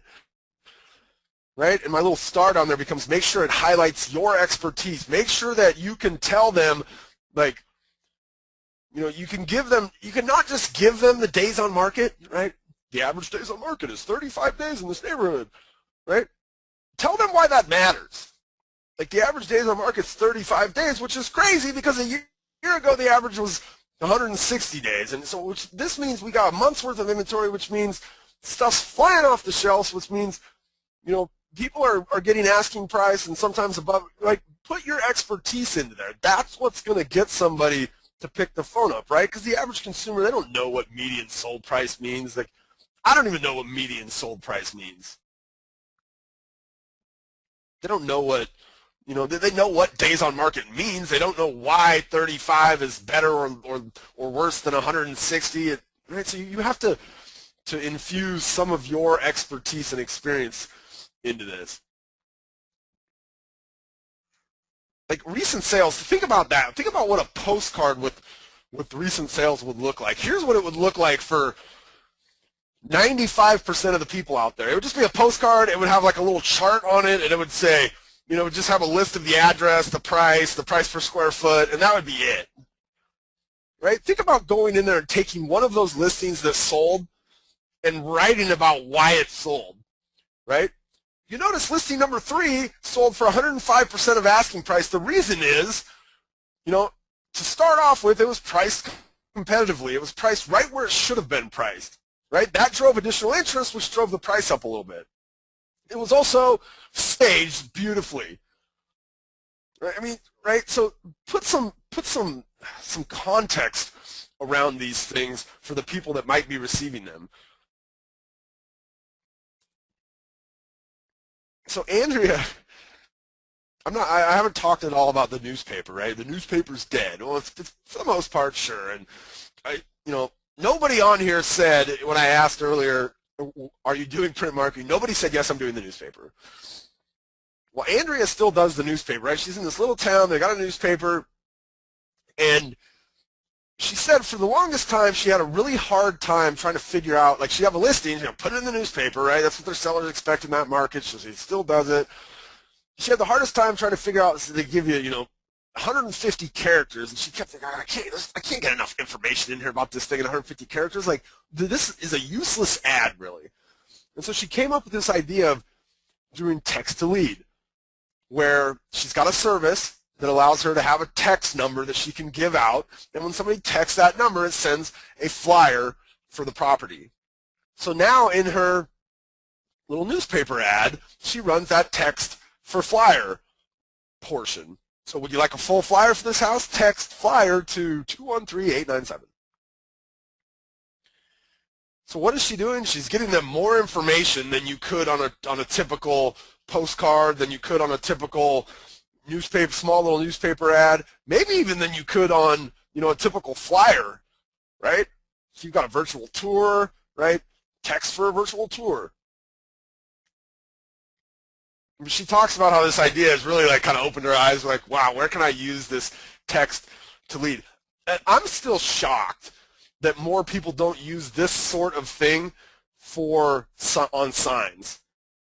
right? And my little star down there becomes, make sure it highlights your expertise. Make sure that you can tell them, like, you know, you can not just give them the days on market, right? The average days on market is 35 days in this neighborhood, right? Tell them why that matters. Like, the average days on market is 35 days, which is crazy because a year ago the average was 160 days, and so this means we got a month's worth of inventory, which means stuff's flying off the shelves, which means, you know, people are getting asking price and sometimes above. Like, put your expertise into there. That's what's going to get somebody to pick the phone up, right? Because the average consumer, they don't know what median sold price means. Like, I don't even know what median sold price means. They don't know what, you know, they know what days on market means. They don't know why 35 is better or worse than 160. Right? So you have to infuse some of your expertise and experience into this. Like, recent sales, think about that. Think about what a postcard with recent sales would look like. Here's what it would look like for 95% of the people out there. It would just be a postcard. It would have like a little chart on it, and it would say, you know, just have a list of the address, the price per square foot, and that would be it. Right? Think about going in there and taking one of those listings that sold and writing about why it sold. Right? You notice listing number 3 sold for 105% of asking price. The reason is, you know, to start off with, it was priced competitively. It was priced right where it should have been priced. Right? That drove additional interest, which drove the price up a little bit. It was also staged beautifully. Right? I mean, right? So put some context around these things for the people that might be receiving them. So Andrea, I haven't talked at all about the newspaper, right? The newspaper's dead. Well, it's for the most part, sure. And nobody on here said, when I asked earlier, are you doing print marketing? Nobody said, yes, I'm doing the newspaper. Well, Andrea still does the newspaper, right? She's in this little town. They got a newspaper. And she said for the longest time she had a really hard time trying to figure out, like, she'd have a listing, put it in the newspaper, right? That's what their sellers expect in that market, so she still does it. She had the hardest time trying to figure out, so they give you, 150 characters, and she kept thinking, I can't get enough information in here about this thing in 150 characters. Like, this is a useless ad, really. And so she came up with this idea of doing text to lead, where she's got a service that allows her to have a text number that she can give out, and when somebody texts that number, it sends a flyer for the property. So now in her little newspaper ad, she runs that text for flyer portion. So would you like a full flyer for this house? Text flyer to 213-897. So what is she doing? She's getting them more information than you could on a typical postcard, than you could on a typical newspaper, small little newspaper ad, maybe even than you could on, a typical flyer, right? So you've got a virtual tour, right? Text for a virtual tour. She talks about how this idea has really kind of opened her eyes, like, wow, where can I use this text to lead? And I'm still shocked that more people don't use this sort of thing on signs.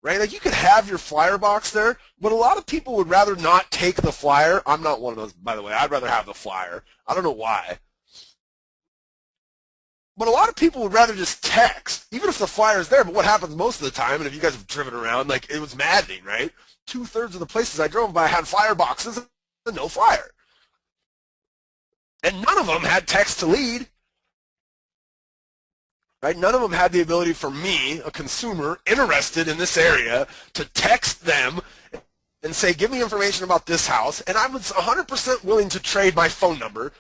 Right? Like, you could have your flyer box there, but a lot of people would rather not take the flyer. I'm not one of those, by the way. I'd rather have the flyer. I don't know why. But a lot of people would rather just text, even if the flyer's there. But what happens most of the time, and if you guys have driven around, like, it was maddening, right? 2/3 of the places I drove by had flyer boxes and no flyer. And none of them had text to lead. Right? None of them had the ability for me, a consumer interested in this area, to text them and say, give me information about this house, and I was 100% willing to trade my phone number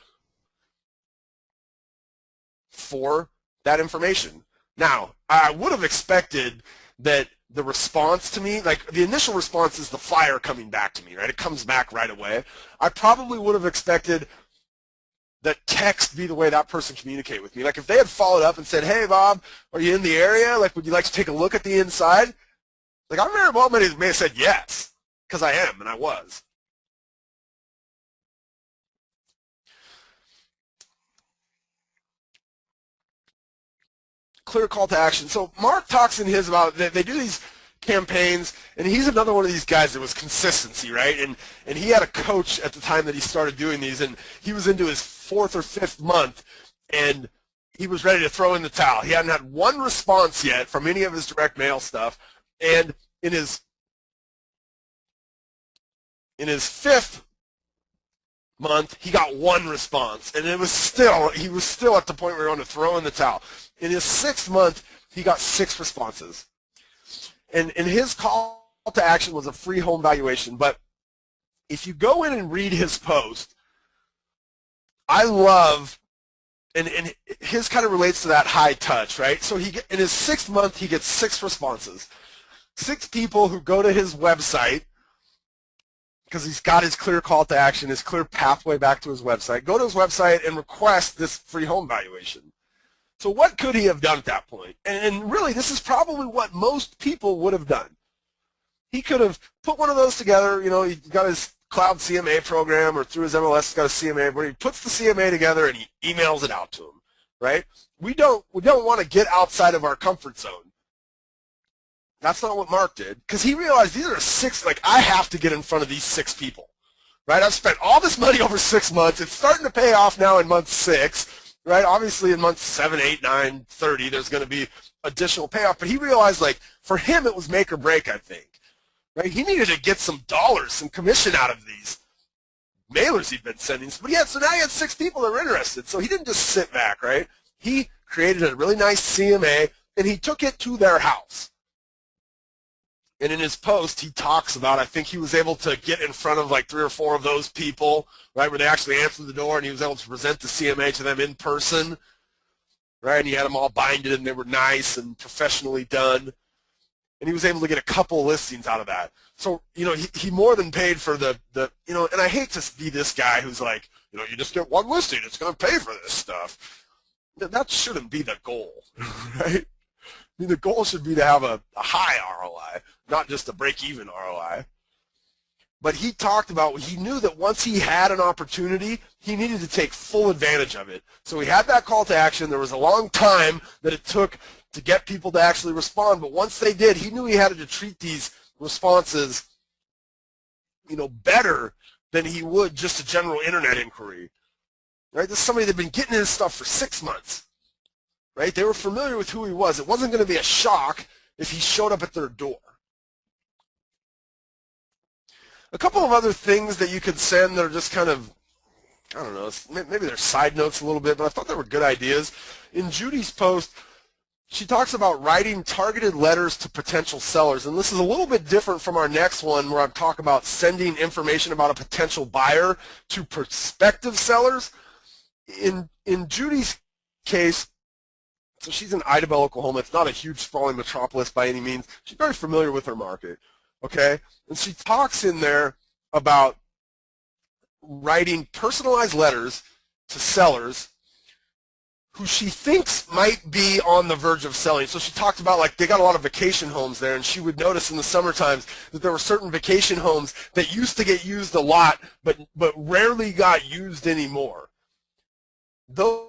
for that information. Now, I would have expected that the response to me, like, the initial response is the flyer coming back to me, right? It comes back right away. I probably would have expected that text be the way that person communicate with me. Like, if they had followed up and said, hey, Bob, are you in the area? Like, would you like to take a look at the inside? Like, I very well may have said yes, because I am, and I was. Clear call to action. So Mark talks in his about, they do these campaigns, and he's another one of these guys that was consistency, right? And he had a coach at the time that he started doing these, and he was into his 4th or 5th month, and he was ready to throw in the towel. He hadn't had one response yet from any of his direct mail stuff, and in his 5th month, he got one response, and he was still at the point where he wanted to throw in the towel. In his 6th month, he got 6 responses. And his call to action was a free home valuation. But if you go in and read his post, I love, and his kind of relates to that high touch, right? So in his 6th month, he gets 6 responses. 6 people who go to his website, because he's got his clear call to action, his clear pathway back to his website, go to his website and request this free home valuation. So what could he have done at that point? And really, this is probably what most people would have done. He could have put one of those together. He got his cloud CMA program, or through his MLS, he's got a CMA, where he puts the CMA together and he emails it out to him, right? We don't want to get outside of our comfort zone. That's not what Mark did, because he realized these are 6, like, I have to get in front of these 6 people, right? I've spent all this money over 6 months. It's starting to pay off now in month 6. Right? Obviously in months 7, 8, 9, 30, there's going to be additional payoff. But he realized, like, for him, it was make or break, I think. Right? He needed to get some dollars, some commission out of these mailers he'd been sending. But yeah, so now he had 6 people that were interested. So he didn't just sit back, right? He created a really nice CMA, and he took it to their house. And in his post, he talks about, I think he was able to get in front of like 3 or 4 of those people, right, where they actually answered the door, and he was able to present the CMA to them in person, right, and he had them all binded, and they were nice and professionally done. And he was able to get a couple listings out of that. So, you know, he more than paid for the you know, and I hate to be this guy who's like, you know, you just get one listing, it's going to pay for this stuff. That shouldn't be the goal, right? I mean, the goal should be to have a high ROI, not just a break-even ROI. But he talked about, he knew that once he had an opportunity, he needed to take full advantage of it. So he had that call to action. There was a long time that it took to get people to actually respond, but once they did, he knew he had to treat these responses, you know, better than he would just a general internet inquiry. Right? This is somebody that had been getting his stuff for 6 months. Right? They were familiar with who he was. It wasn't going to be a shock if he showed up at their door. A couple of other things that you could send that are just kind of, I don't know, maybe they're side notes a little bit, but I thought they were good ideas. In Judy's post, she talks about writing targeted letters to potential sellers, and this is a little bit different from our next one where I'm talking about sending information about a potential buyer to prospective sellers. In Judy's case, so she's in Idabel, Oklahoma. It's not a huge sprawling metropolis by any means. She's very familiar with her market, okay? And she talks in there about writing personalized letters to sellers who she thinks might be on the verge of selling. So she talked about, like, they got a lot of vacation homes there, and she would notice in the summer times that there were certain vacation homes that used to get used a lot, but rarely got used anymore. Those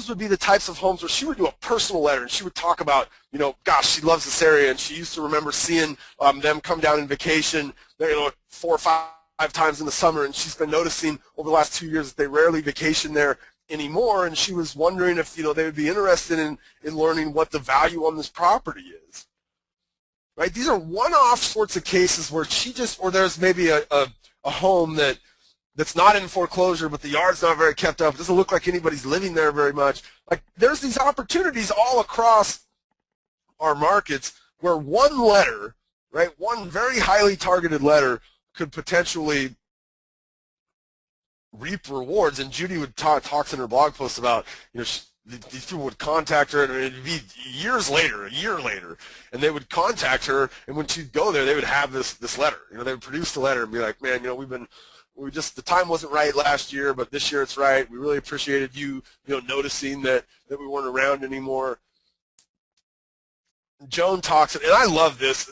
would be the types of homes where she would do a personal letter, and she would talk about, you know, gosh, she loves this area, and she used to remember seeing them come down in vacation, you know, 4 or 5 times in the summer, and she's been noticing over the last 2 years that they rarely vacation there anymore, and she was wondering if, you know, they would be interested in learning what the value on this property is. Right? These are one-off sorts of cases where she just, or there's maybe a home that's not in foreclosure, but the yard's not very kept up. It doesn't look like anybody's living there very much. Like, there's these opportunities all across our markets where one letter, right, one very highly targeted letter could potentially reap rewards. And Judy would talks in her blog post about, you know, these people would contact her, and it'd be years later, a year later, and they would contact her, and when she'd go there, they would have this letter. You know, they would produce the letter and be like, man, you know, the time wasn't right last year, but this year it's right. We really appreciated you know, noticing that we weren't around anymore. Joan talks, and I love this.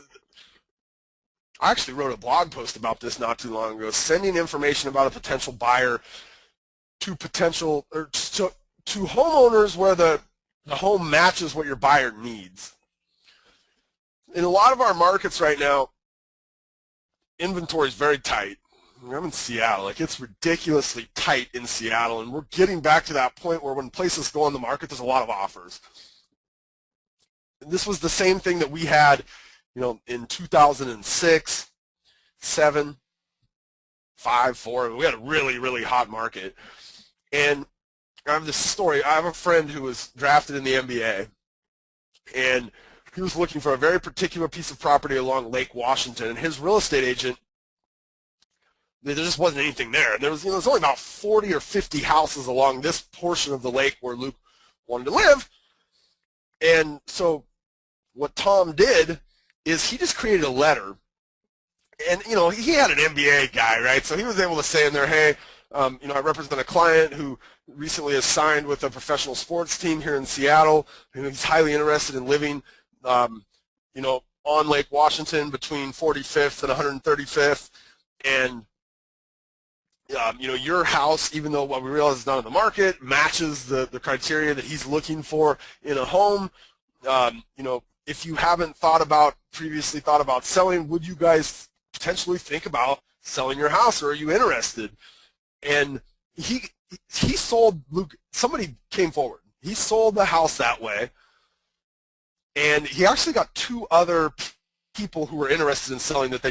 I actually wrote a blog post about this not too long ago, sending information about a potential buyer to homeowners where the home matches what your buyer needs. In a lot of our markets right now, inventory is very tight. I'm in Seattle. Like, it's ridiculously tight in Seattle, and we're getting back to that point where when places go on the market, there's a lot of offers. And this was the same thing that we had, you know, in 2006, 7, 5, 4. We had a really, really hot market. And I have this story. I have a friend who was drafted in the NBA, and he was looking for a very particular piece of property along Lake Washington, and his real estate agent, there just wasn't anything there. There was, you know, there's only about 40 or 50 houses along this portion of the lake where Luke wanted to live. And so what Tom did is he just created a letter. And, you know, he had an MBA guy, right? So he was able to say in there, hey, you know, I represent a client who recently has signed with a professional sports team here in Seattle, and he's highly interested in living, you know, on Lake Washington between 45th and 135th. And you know, your house, even though what we realize is not on the market, matches the criteria that he's looking for in a home. You know, if you haven't previously thought about selling, would you guys potentially think about selling your house, or are you interested? And he sold Luke. Somebody came forward. He sold the house that way, and he actually got 2 other people who were interested in selling that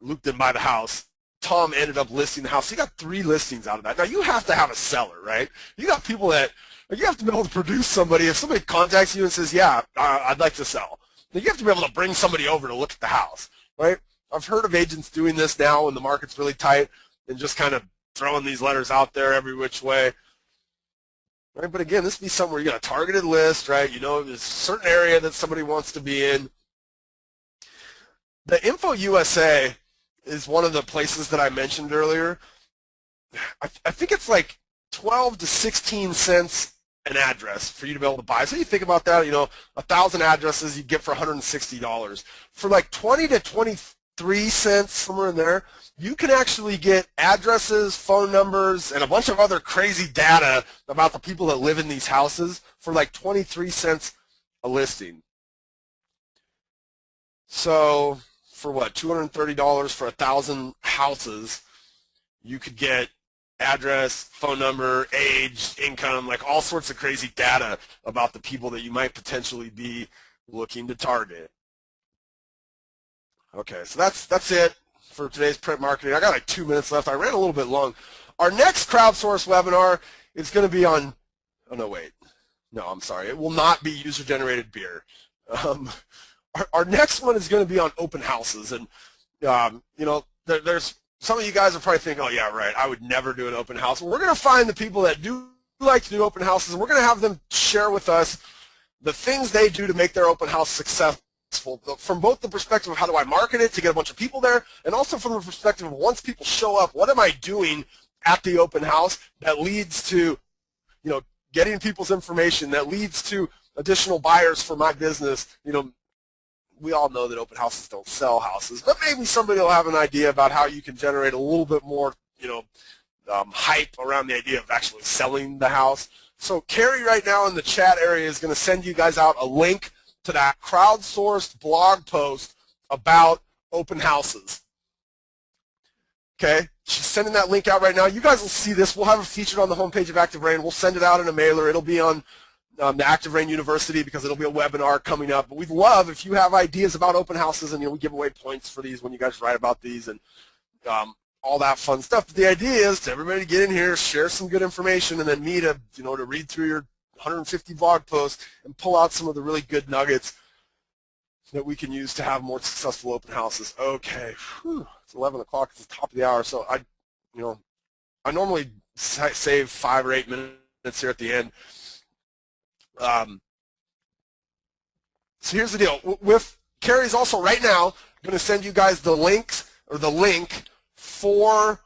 Luke didn't buy the house. Tom ended up listing the house. He got 3 listings out of that. Now, you have to have a seller, right? You got people that, you have to be able to produce somebody. If somebody contacts you and says, yeah, I'd like to sell, Now, you have to be able to bring somebody over to look at the house, right? I've heard of agents doing this now when the market's really tight and just kind of throwing these letters out there every which way. Right? But again, this would be something where you got a targeted list, right? You know, there's a certain area that somebody wants to be in. The Info USA is one of the places that I mentioned earlier. I think it's like 12 to 16 cents an address for you to be able to buy. So you think about that, you know, 1,000 addresses you get for $160. For like 20 to 23 cents, somewhere in there, you can actually get addresses, phone numbers, and a bunch of other crazy data about the people that live in these houses for like 23 cents a listing. So for what, $230 for 1,000 houses, you could get address, phone number, age, income, like all sorts of crazy data about the people that you might potentially be looking to target. Okay, so that's it for today's print marketing. I got like 2 minutes left. I ran a little bit long. Our next crowdsourced webinar is going to be on, oh no, wait. No, I'm sorry. It will not be user-generated beer. Our next one is going to be on open houses. And, you know, there's some of you guys are probably thinking, oh, yeah, right, I would never do an open house. Well, we're going to find the people that do like to do open houses, and we're going to have them share with us the things they do to make their open house successful, from both the perspective of how do I market it to get a bunch of people there, and also from the perspective of once people show up, what am I doing at the open house that leads to, you know, getting people's information, that leads to additional buyers for my business. You know, we all know that open houses don't sell houses, but maybe somebody will have an idea about how you can generate a little bit more, you know, hype around the idea of actually selling the house. So Carrie right now in the chat area is going to send you guys out a link to that crowdsourced blog post about open houses. Okay, she's sending that link out right now. You guys will see this. We'll have it featured on the homepage of ActiveRain. We'll send it out in a mailer. It'll be on the ActiveRain University because it'll be a webinar coming up. But we'd love if you have ideas about open houses, and, you know, we give away points for these when you guys write about these and all that fun stuff. But the idea is to everybody get in here, share some good information, and then me to, you know, to read through your 150 blog posts and pull out some of the really good nuggets that we can use to have more successful open houses. Okay, whew, it's 11 o'clock. It's the top of the hour, so I normally save 5 or 8 minutes here at the end. So here's the deal. With Carrie's also right now going to send you guys the links, or the link for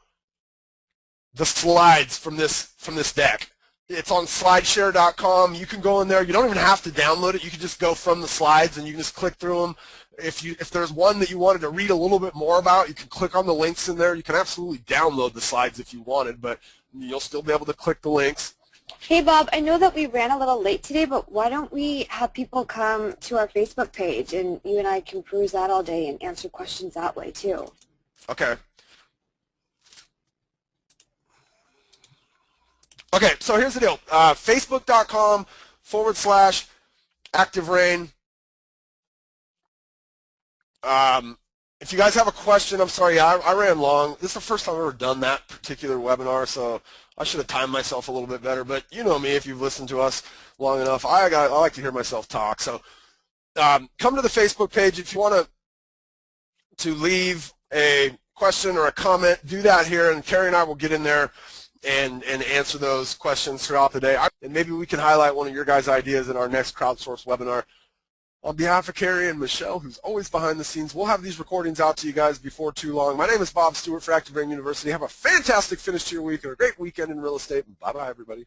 the slides from this deck. It's on slideshare.com. You can go in there. You don't even have to download it. You can just go from the slides and you can just click through them. If there's one that you wanted to read a little bit more about, you can click on the links in there. You can absolutely download the slides if you wanted, but you'll still be able to click the links. Hey, Bob, I know that we ran a little late today, but why don't we have people come to our Facebook page, and you and I can peruse that all day and answer questions that way, too. Okay. Okay, so here's the deal. Facebook.com/ActiveRain. If you guys have a question, I'm sorry, I ran long. This is the first time I've ever done that particular webinar, so I should have timed myself a little bit better. But you know me, if you've listened to us long enough, I like to hear myself talk. So come to the Facebook page. If you want to leave a question or a comment, do that here, and Carrie and I will get in there and answer those questions throughout the day. And maybe we can highlight one of your guys' ideas in our next crowdsourced webinar. On behalf of Carrie and Michelle, who's always behind the scenes, we'll have these recordings out to you guys before too long. My name is Bob Stewart for ActiveRain University. Have a fantastic finish to your week and a great weekend in real estate. Bye-bye, everybody.